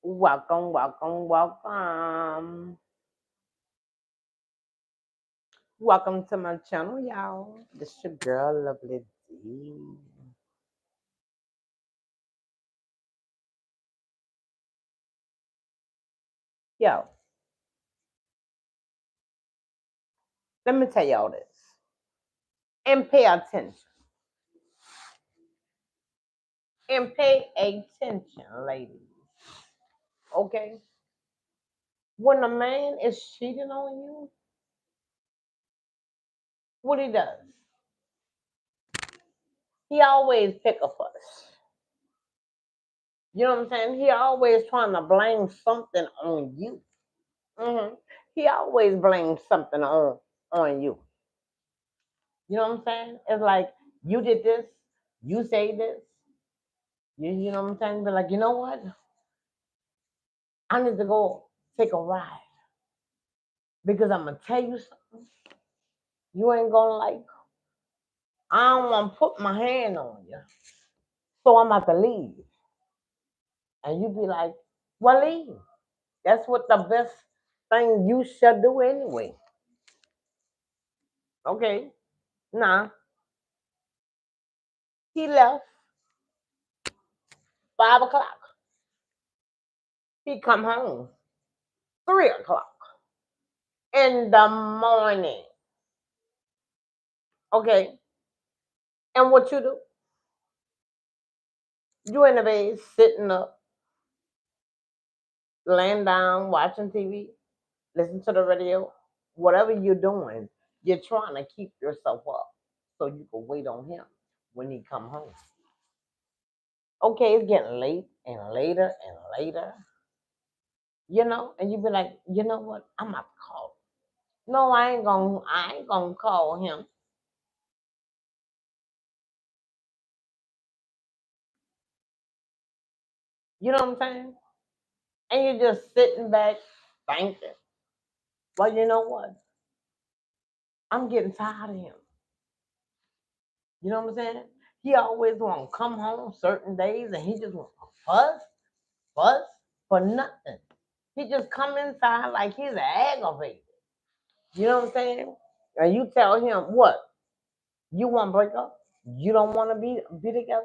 Welcome, welcome, welcome. Welcome to my channel, y'all. This your girl, Lovely D. Yo, let me tell y'all this. And pay attention. And pay attention, ladies. Okay? When a man is cheating on you, what he does, he always pick a fuss. You know what I'm saying? He always trying to blame something on you. hmm He always blames something on you. You know what I'm saying? It's like you did this, you say this. You know what I'm saying? But like, you know what? I need to go take a ride because I'm gonna tell you something. You ain't gonna like. I don't want to put my hand on you, so I'm about to leave. And you be like, well, leave. That's what the best thing you should do anyway. Okay. Nah. He left 5 o'clock. He come home 3 o'clock in the morning. Okay. And what you do? You in the bed, sitting up, laying down, watching TV, listen to the radio, whatever you're doing, you're trying to keep yourself up so you can wait on him when he come home. Okay, it's getting late and later and later, and you be like, you know what? I'm about to call. No, I ain't gonna call him. You know what I'm saying? And you're just sitting back thinking, well, you know what? I'm getting tired of him. You know what I'm saying? He always want to come home certain days and he just want to fuss for nothing. He just come inside like he's aggravated. You know what I'm saying? And you tell him what? You want to break up? You don't want to be together?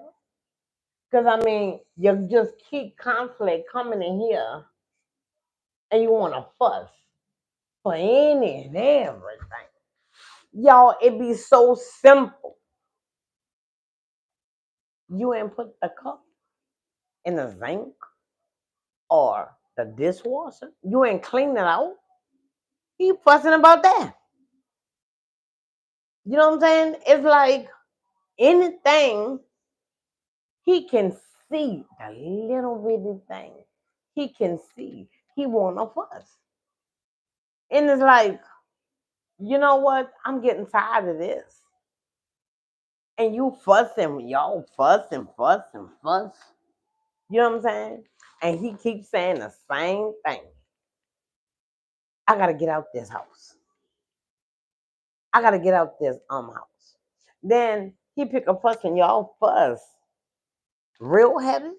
Because I mean, you just keep conflict coming in here and you want to fuss for any and everything. Y'all, it be so simple. You ain't put the cup in the zinc or the dishwasher. You ain't clean it out. He fussing about that. You know what I'm saying? It's like anything he can see, the little bitty thing he can see. He want to fuss. And it's like, you know what? I'm getting tired of this. And you fussing, y'all fuss and fuss and fuss. You know what I'm saying? And he keeps saying the same thing. I gotta get out this house. I gotta get out this house. Then he pick a fuss and y'all fuss real heavy.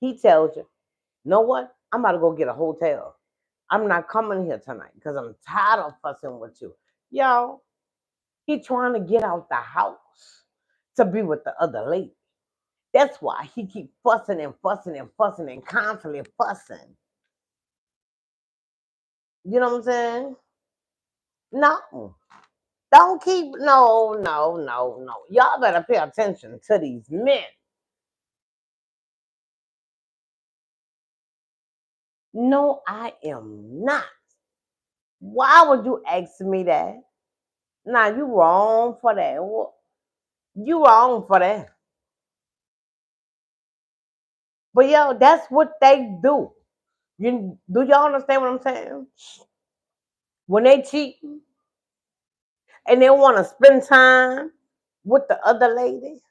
He tells you, know what? I'm about to go get a hotel. I'm not coming here tonight because I'm tired of fussing with you. Y'all, he trying to get out the house to be with the other lady. That's why he keep fussing and fussing and fussing and constantly fussing. You know what I'm saying? No. Don't keep no. Y'all better pay attention to these men. No, I am not. Why would you ask me that? Nah, you wrong for that. You wrong for that. But yo, that's what they do. You do y'all understand what I'm saying? When they cheat and they want to spend time with the other lady,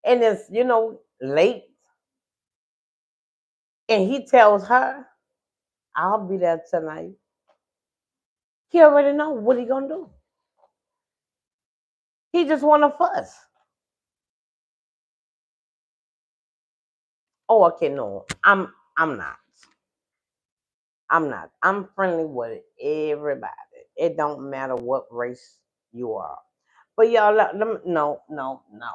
and it's late, and he tells her, "I'll be there tonight." He already know what he gonna do. He just want to fuss. Oh, okay, no, I'm not. I'm not. I'm friendly with everybody. It don't matter what race you are. But y'all, no, no, no.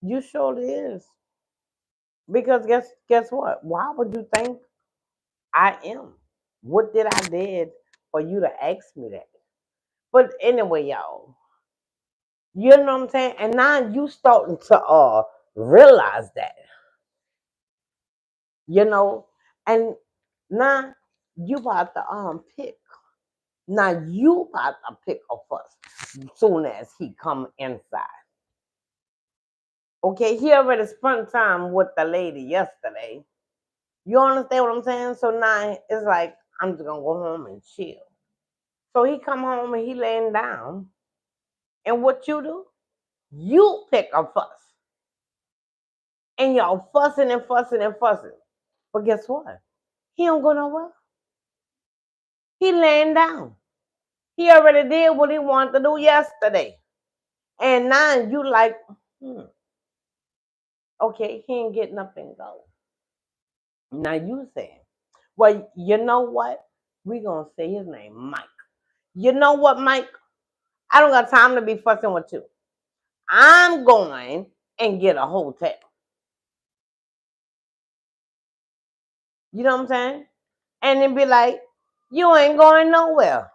You surely is. Because guess what? Why would you think I am? What did I did for you to ask me that? But anyway, y'all, you know what I'm saying? And now you starting to realize that, you know, and now you about to pick. Now you about to pick a fuss soon as he come inside. Okay, he already spent time with the lady yesterday. You understand what I'm saying? So now it's like I'm just gonna go home and chill. So he come home and he laying down. And what you do? You pick a fuss. And y'all fussing and fussing and fussing. But guess what? He don't go nowhere. He laying down. He already did what he wanted to do yesterday. And now you like, hmm, okay, he ain't getting up and go. Now you saying, well, you know what? We gonna say his name, Mike. You know what, Mike? I don't got time to be fussing with you. I'm going and get a hotel. You know what I'm saying? And then be like, you ain't going nowhere.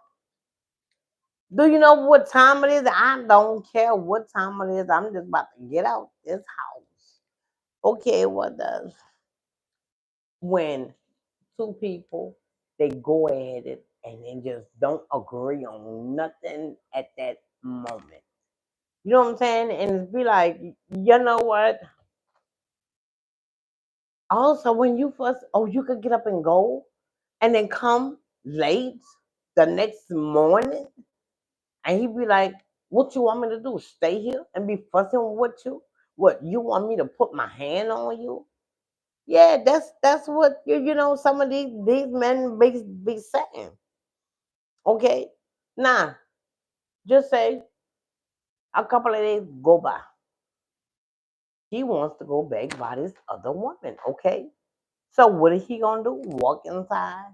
Do you know what time it is? I don't care what time it is. I'm just about to get out this house. Okay, what does? When two people they go at it and they just don't agree on nothing at that moment. You know what I'm saying? And it's be like, you know what? Also, when you first, oh, you could get up and go and then come late the next morning and he'd be like, what you want me to do? Stay here and be fussing with you? What, you want me to put my hand on you? Yeah, that's what you know some of these men be saying. Okay? Now, just say a couple of days go by. He wants to go back by this other woman, okay? So what is he gonna do? Walk inside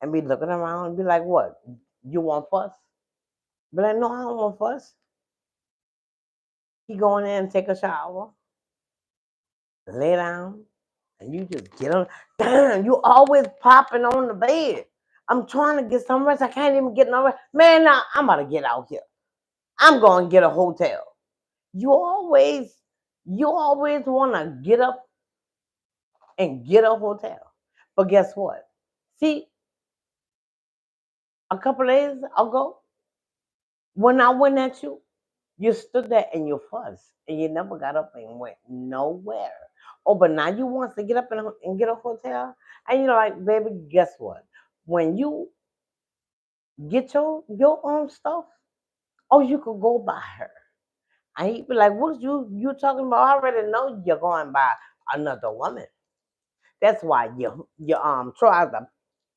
and be looking around and be like, what? You want fuss? Be like, no, I don't want fuss. He go in there and take a shower, lay down, and you just get on. Damn, you always popping on the bed. I'm trying to get some rest. I can't even get no rest. Man, now I'm about to get out here. I'm going to get a hotel. You always, you always want to get up and get a hotel. But guess what? See, a couple days ago, when I went at you, you stood there and you fussed and you never got up and went nowhere. Oh, but now you want to get up and get a hotel? And you're like, baby, guess what? When you get your own stuff, oh, you could go by her. And he'd be like, what you talking about? I already know you're going by another woman. That's why you try to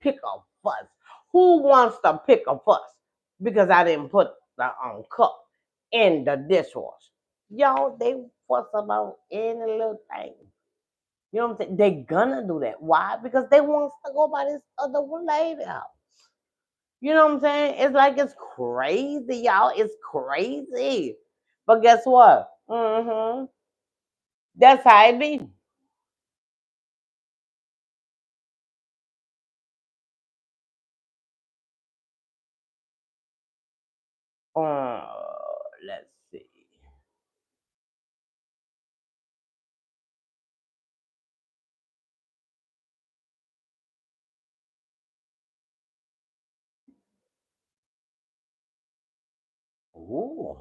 pick a fuss. Who wants to pick a fuss? Because I didn't put the cup in the dishwasher. Y'all, they fuss about any little thing. You know what I'm saying? They gonna do that. Why? Because they wants to go by this other lady house. You know what I'm saying? It's like it's crazy, y'all. It's crazy. But guess what? That's how it be. Let's see. Ooh.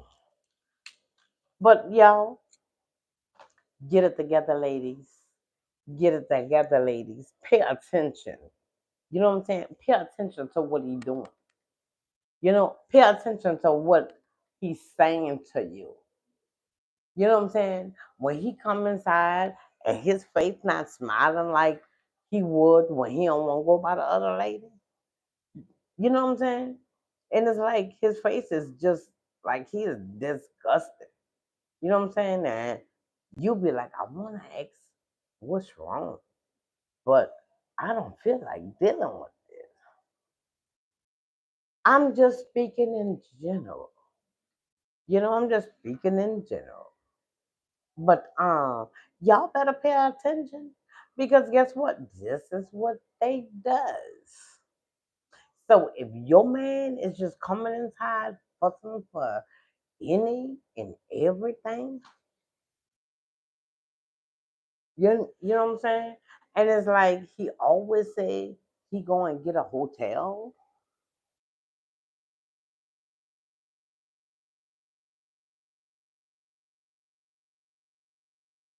But y'all, get it together, ladies. Get it together, ladies. Pay attention. You know what I'm saying? Pay attention to what he's doing. You know, pay attention to what he's saying to you. You know what I'm saying? When he come inside and his face not smiling like he would when he don't want to go by the other lady. You know what I'm saying? And it's like his face is just Like he is disgusted. You know what I'm saying? And you be like, I wanna ask what's wrong, but I don't feel like dealing with this. I'm just speaking in general. I'm just speaking in general. But y'all better pay attention because guess what? This is what they does. So if your man is just coming inside fussing for any and everything, you know what I'm saying? And it's like he always say he go and get a hotel.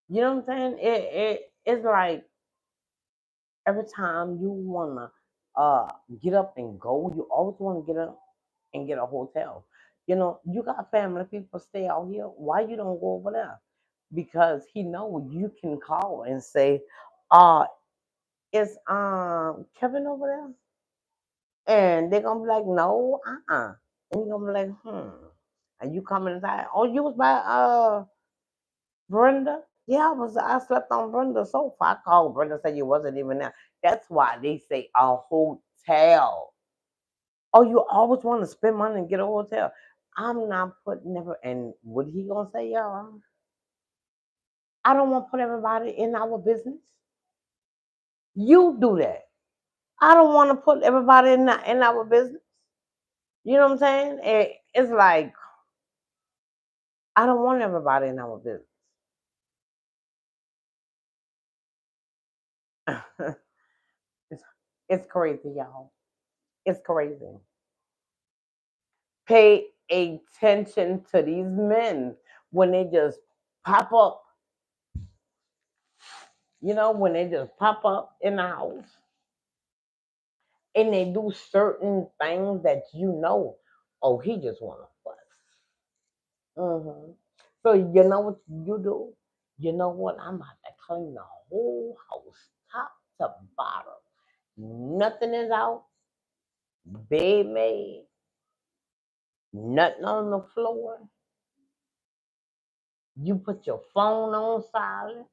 You know what I'm saying? It's like every time you wanna uh get up and go, you always wanna get up and get a hotel. You got family people stay out here. Why you don't go over there? Because he know you can call and say, uh, is Kevin over there? And they're gonna be like, no, And you're gonna be like, And you coming inside? Oh, you was by Brenda? Yeah, I slept on Brenda's sofa. I called Brenda said you wasn't even there. That's why they say a hotel. Oh, you always want to spend money and get a hotel. I'm not putting never. And what he gonna say, y'all? I don't want to put everybody in our business. You do that. I don't want to put everybody in our business. You know what I'm saying? It's like I don't want everybody in our business. it's, it's crazy, y'all. It's crazy. Pay attention to these men when they just pop up. When they just pop up in the house and they do certain things that oh, he just want to fuss. So you know what you do? You know what? I'm about to clean the whole house, top to bottom. Nothing is out, bed made, nothing on the floor. You put your phone on silent.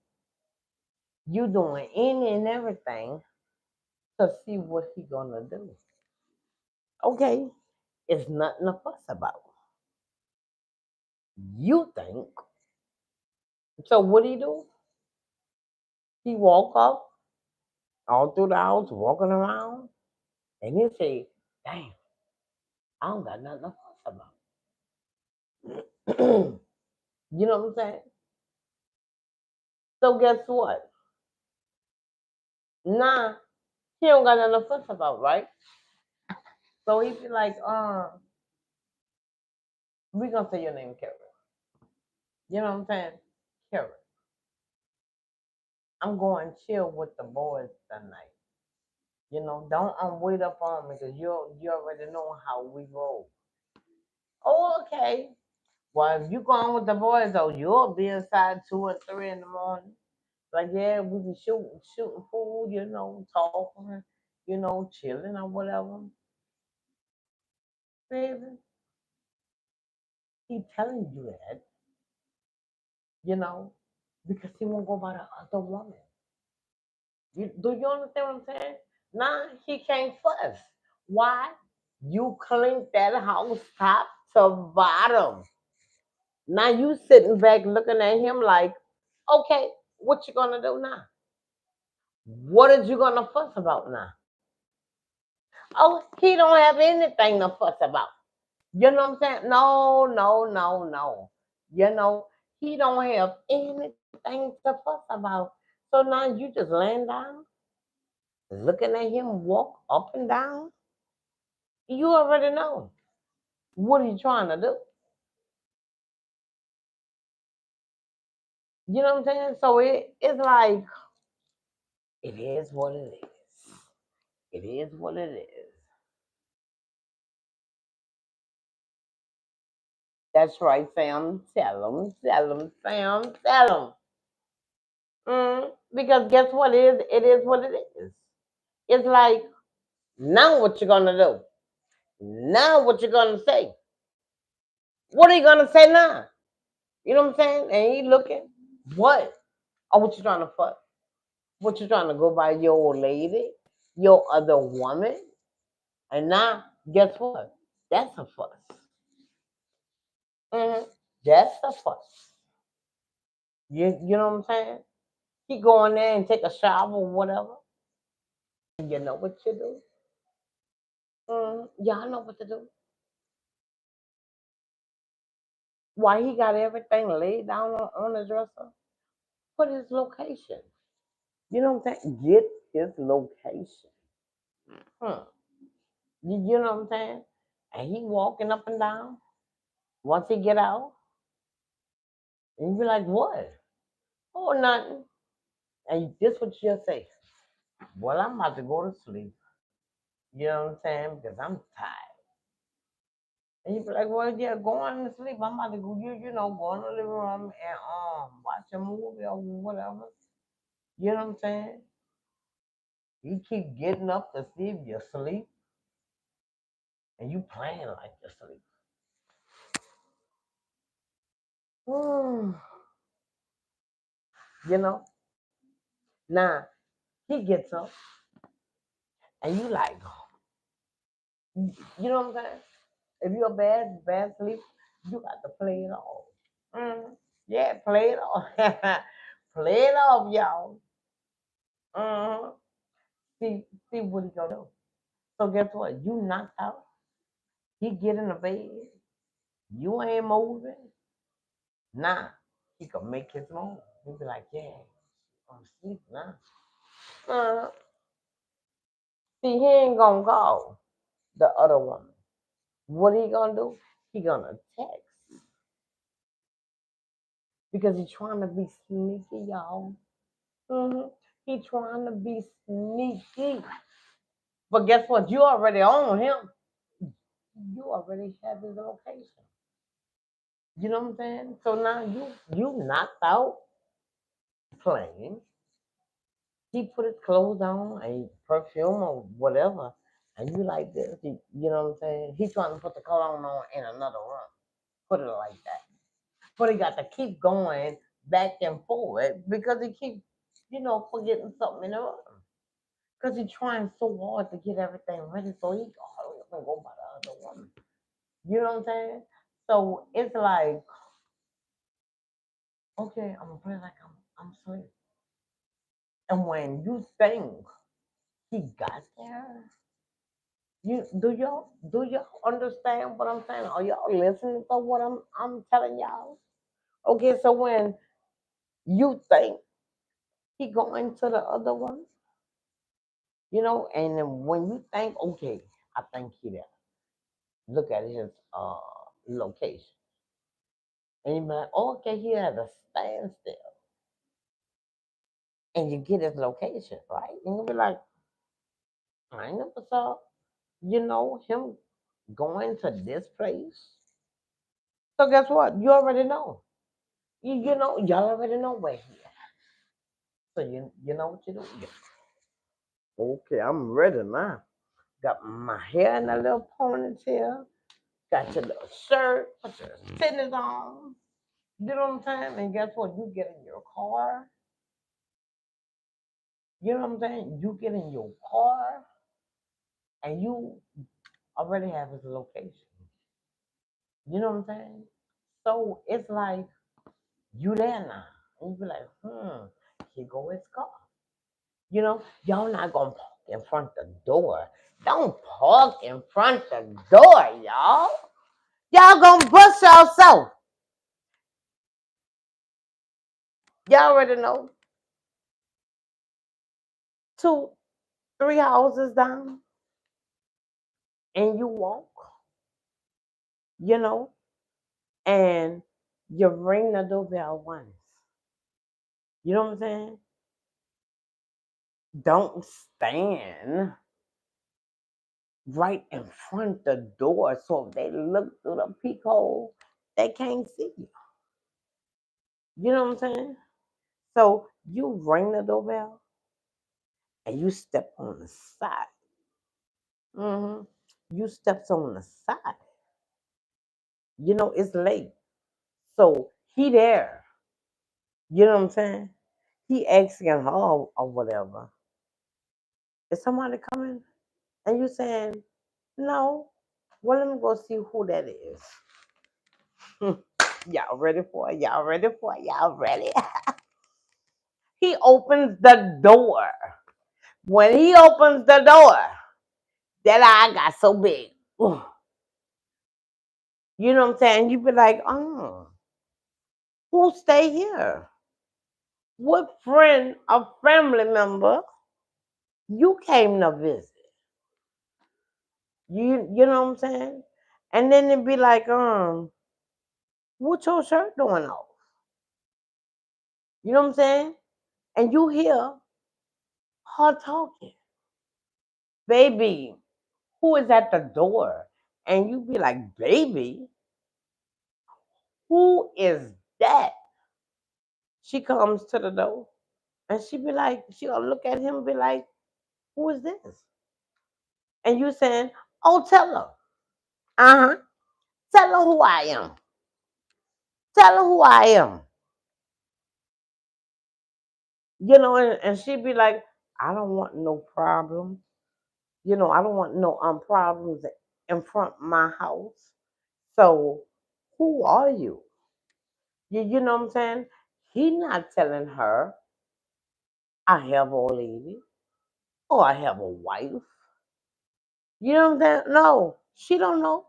You doing any and everything to see what he gonna do. Okay, it's nothing to fuss about. You think. So what he do? He walk up all through the house, walking around, and he say, "Damn, I don't got nothing to fuss about." You know what I'm saying? So guess what? Nah, he don't got nothing to fuss about, right? So he be like, we gonna say your name, Karen. You know what I'm saying? Karen, I'm going chill with the boys tonight. Don't wait up on me because you already know how we roll. Oh, okay. Well, if you going with the boys though, you'll be inside 2 or 3 in the morning. Like, yeah, we be shooting food, talking, chilling or whatever. Baby, he telling you that, you know, because he won't go by the other woman. Do you understand what I'm saying? Nah, he can't fuss. Why? You cleaned that house top to bottom. Now you sitting back looking at him like, okay, what you gonna do now? What are you gonna fuss about now? Oh, he don't have anything to fuss about. You know what I'm saying? No, no, no, no. He don't have anything to fuss about. So now you just laying down, looking at him walk up and down. You already know. What are you trying to do? You know what I'm saying? So it's like, it is what it is. It is what it is. That's right, Sam. Tell him, Sam. Tell him. Because guess what? It is what it is. It's like, now what you gonna do? Now what you gonna say? What are you gonna say now? You know what I'm saying? And he looking, what? Oh, what you trying to fuck? What you trying to go by your old lady, your other woman? And now, guess what? That's a fuss. hmm That's a fuss. You know what I'm saying? He go in there and take a shower or whatever. You know what you do? Y'all know what to do. Why he got everything laid down on the dresser? Put his location. You know what I'm saying? Get his location. Hmm. You know what I'm saying? And he walking up and down. Once he get out, and you be like, what? Oh, nothing. And this what you'll say. Well, I'm about to go to sleep. You know what I'm saying? Because I'm tired. And you be like, well, yeah, go on to sleep. I'm about to go, go in the living room and watch a movie or whatever. You know what I'm saying? You keep getting up to see if you're asleep and you playing like you're asleep. You know? Now, he gets up and you like, you know what I'm saying? If you're bad sleep, you got to play it off. Yeah, play it off. Play it off, y'all. Mm-hmm. See what he gonna do. So guess what? You knocked out. He get in the bed. You ain't moving. Nah, he can make his move. He be like, yeah, I'm asleep now. Uh, See, he ain't gonna call the other woman. What he gonna do? He gonna text because he trying to be sneaky, y'all. He trying to be sneaky. But guess what? You already own him. You already have his location. You know what I'm saying? So now you knocked out playing. He put his clothes on and perfume or whatever, and you like this. You know what I'm saying? He trying to put the cologne on in another room. Put it like that. But he got to keep going back and forward because he keep, forgetting something in the room. Because he's trying so hard to get everything ready so he can hurry up and go by the other woman. You know what I'm saying? So it's like, okay, I'm gonna play like I'm asleep. And when you think he got there, do y'all understand what I'm saying? Are y'all listening to what I'm telling y'all? Okay, so when you think he going to the other one, and then when you think, okay, I think he there. Look at his location. And you be like, oh, okay, he had a standstill. And you get his location, right? And you'll be like, I never saw, him going to this place. So guess what? You already know. Y'all already know where he is. So you know what you do? Okay, I'm ready now. Got my hair in a little ponytail. Got your little shirt. Put your tennis on. You know what I'm saying? And guess what? You get in your car. You know what I'm saying? You get in your car and you already have his location. You know what I'm saying? So it's like you there now. And you be like, here go his car. Y'all not gonna park in front the door. Don't park in front the door, y'all. Y'all gonna bust yourself. Y'all already know. Two, three houses down, and you walk, you know, and you ring the doorbell once. You know what I'm saying? Don't stand right in front the door so if they look through the peephole, they can't see you. You know what I'm saying? So you ring the doorbell and you step on the side. hmm You steps on the side It's late. So he there. You know what I'm saying? He asking her or whatever. Is somebody coming? And you saying, no. Well, let me go see who that is. Y'all ready for it? Y'all ready for it? Y'all ready? He opens the door. When he opens the door, that eye got so big. Ooh. You know what I'm saying? You be like, oh, who stay here? What friend or family member you came to visit? You know what I'm saying? And then it'd be like, what your shirt doing off? You know what I'm saying? And you hear her talking. Baby, who is at the door? And you be like, baby, who is that? She comes to the door and she be like, she'll look at him and be like, who is this? And you saying, oh, tell her. Uh-huh. Tell her who I am. Tell her who I am. And she'd be like, I don't want no problem. I don't want no problems in front of my house. So who are you? You know what I'm saying? He not telling her I have a lady or I have a wife. You know what I'm saying? No, she don't know.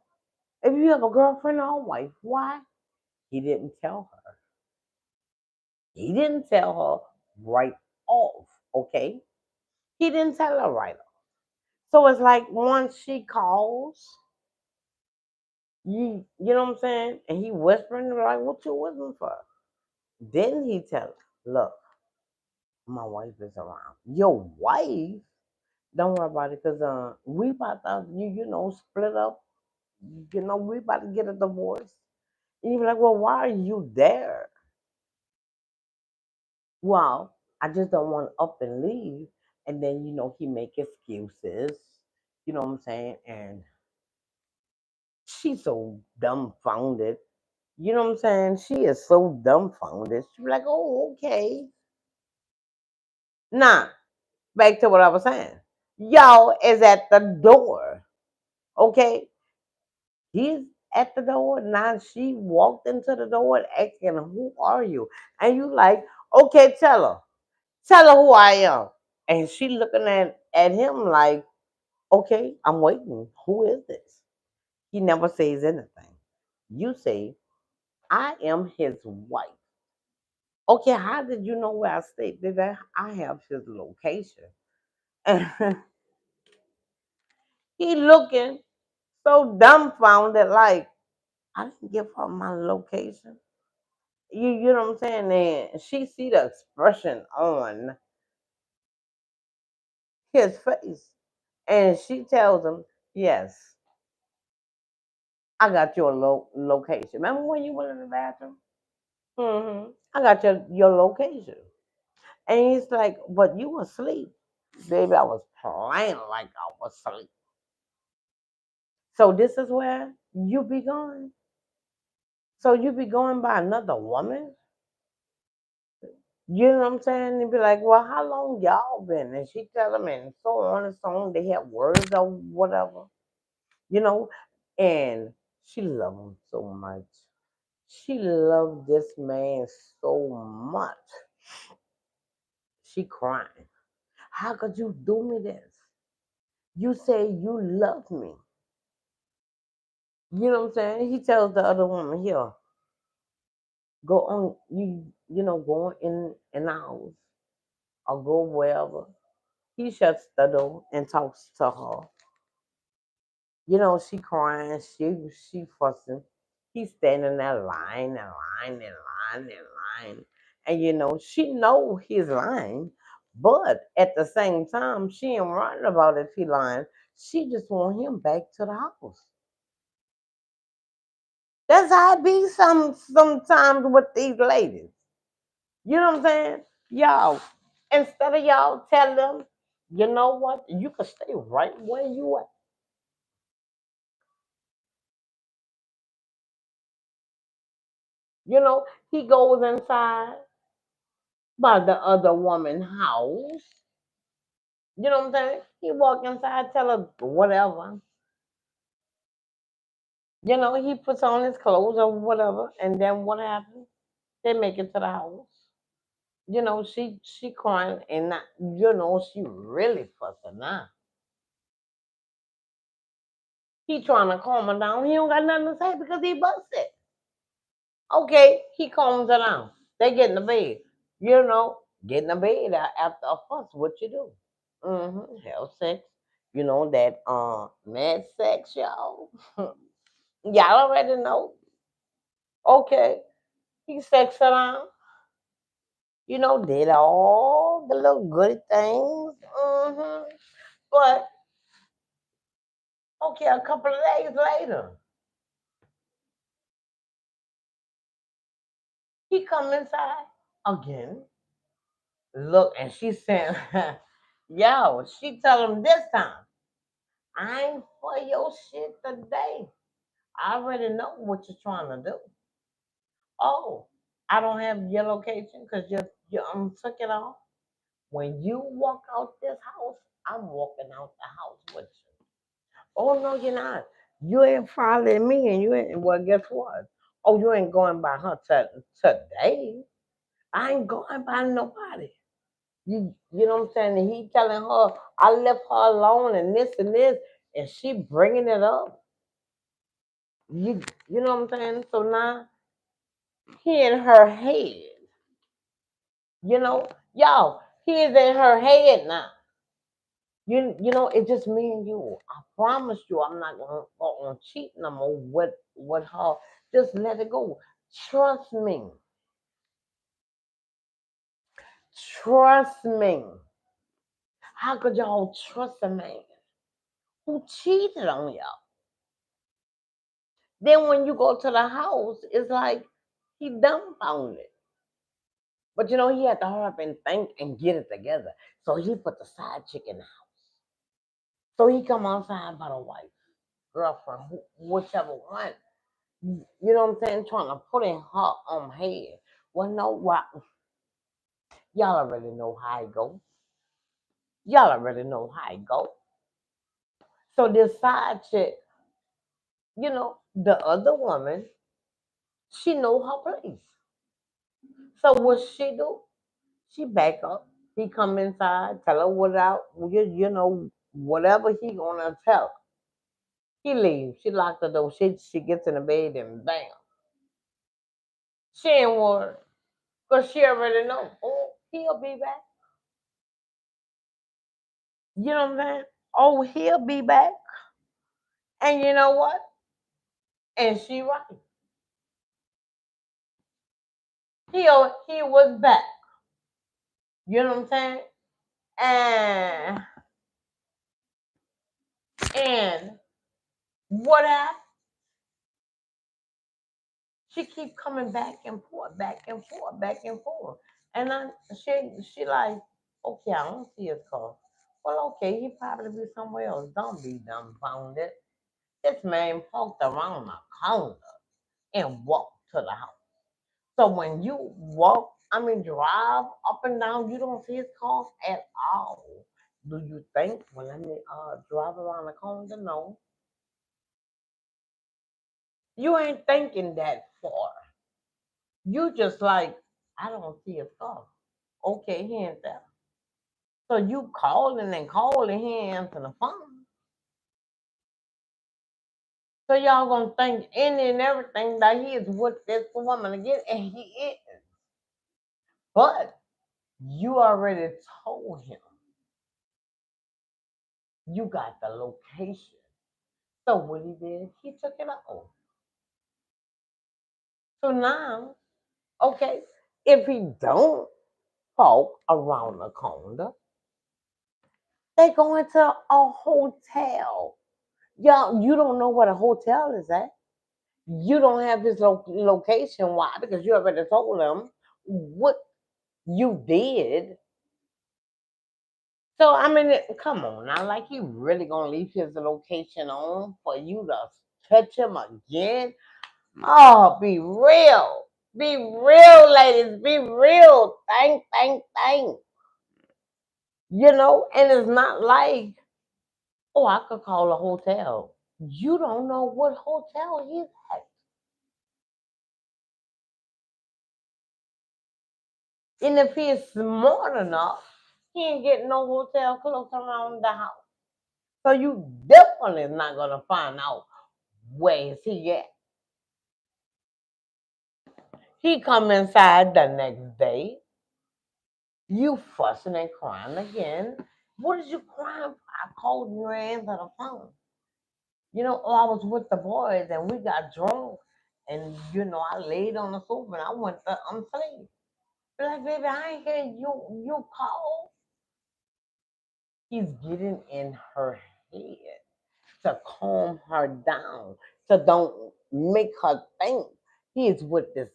If you have a girlfriend or a wife, why? He didn't tell her. He didn't tell her right off, okay? He didn't tell her right off. So it's like once she calls, you know what I'm saying? And he whispering like, what you whispering for? Then he tell her, look, my wife is around. Your wife? Don't worry about it, cause we about to split up. We about to get a divorce. And you be like, well, why are you there? Well, I just don't want to up and leave. And then he make excuses. You know what I'm saying? And she's so dumbfounded. You know what I'm saying? She is so dumbfounded. She be like, oh, okay. Nah, back to what I was saying. Y'all is at the door. Okay? He's at the door. Now she walked into the door and asking, who are you? And you like, okay, tell her. Tell her who I am. And she looking at him like, okay, I'm waiting. Who is this? He never says anything. You say, I am his wife. Okay, how did you know where I stayed? Did I have his location? He looking so dumbfounded, like, I didn't give her my location. You know what I'm saying? And she see the expression on his face. And she tells him, yes, I got your location. Remember when you went in the bathroom? I got your location. And he's like, but you were asleep. Baby, I was playing like I was asleep. So this is where you be going. So you be going by another woman? You know what I'm saying? And be like, well, how long y'all been? And she tell them and so on and so on. They have words or whatever, you know. And she love him so much. She loved this man so much. She crying. How could you do me this? You say you love me. You know what I'm saying? He tells the other woman, here, go on, go in the house or go wherever. He shuts the door and talks to her. She crying, she fussing. He's standing there lying and lying and lying and lying. And she know he's lying, but at the same time, she ain't running about if he lying. She just want him back to the house. That's how it be sometimes with these ladies. You know what I'm saying? Y'all, instead of y'all tell them, you know what, you can stay right where you at. You know, he goes inside by the other woman's house. You know what I'm saying? He walk inside, tell her whatever. You know, he puts on his clothes or whatever, and then what happens? They make it to the house. You know, she crying and not, you know, she really fussing now. He trying to calm her down. He don't got nothing to say because he busted. Okay, he calms her down. They get in the bed. You know, get in the bed after a fuss. What you do? Have sex. You know that mad sex, y'all. Y'all already know. Okay, he sex her down. You know, did all the little good things. But okay, a couple of days later, he come inside again. Look, and she said, "Yo," she tell him this time, "I ain't for your shit today. I already know what you're trying to do. Oh, I don't have your location because you took it off. When you walk out this house, I'm walking out the house with you. Oh no, you're not. You ain't following me, and you ain't. Well, guess what? Oh, you ain't going by her today. I ain't going by nobody. You know what I'm saying? And he telling her I left her alone and this, and she bringing it up. You know what I'm saying? So now he in her head. You know, y'all, he is in her head now. You know, it's just me and you. I promise you, I'm not gonna go on cheat no more with her. Just let it go. Trust me. Trust me. How could y'all trust a man who cheated on y'all? Then when you go to the house, it's like he dumbfounded. But you know, he had to hurry up and think and get it together. So he put the side chick in the house. So he come outside by the wife, girlfriend, whichever one. You know what I'm saying? Trying to put in her head. Well, no, what? Y'all already know how it go. Y'all already know how it go. So this side chick, you know, the other woman, she know her place. So what she do? She back up. He come inside, tell her what out, you know, whatever he gonna tell her. He leaves. She locked the door. She gets in the bed and bam. She ain't worried. Because she already know. Oh, he'll be back. You know what I'm saying? Oh, he'll be back. And you know what? And she right. He was back. You know what I'm saying? And and what happened? She keep coming back and forth, back and forth, back and forth. And she like, okay, I don't see his car. Well, okay, he probably be somewhere else. Don't be dumbfounded. This man poked around the corner and walked to the house. So when you drive up and down, you don't see his car at all. Do you think, well, let me drive around the corner? No. You ain't thinking that far. You just like, I don't see his car. Okay, he ain't there. So you calling and calling, he ain't answering the phone. So y'all gonna think any and everything that he is with this woman again, and he is. But you already told him you got the location. So what he did, he took it off. So now, okay, if he don't walk around the corner, they go into a hotel. Y'all, you don't know what a hotel is at. You don't have his location. Why? Because you already told him what you did. So I mean, come on now, like he really gonna leave his location on for you to touch him again? Oh, be real. Be real, ladies. Be real. Think. And it's not like, oh, I could call a hotel. You don't know what hotel he's at. And if he's smart enough, he ain't getting no hotel close around the house. So you definitely not gonna find out where is he at. He come inside the next day. You fussing and crying again. What is you crying for? I called you and answered the phone. I was with the boys and we got drunk. And I laid on the sofa and I went to sleep. Be like, baby, I ain't hear you call. He's getting in her head to calm her down, to don't make her think he's with this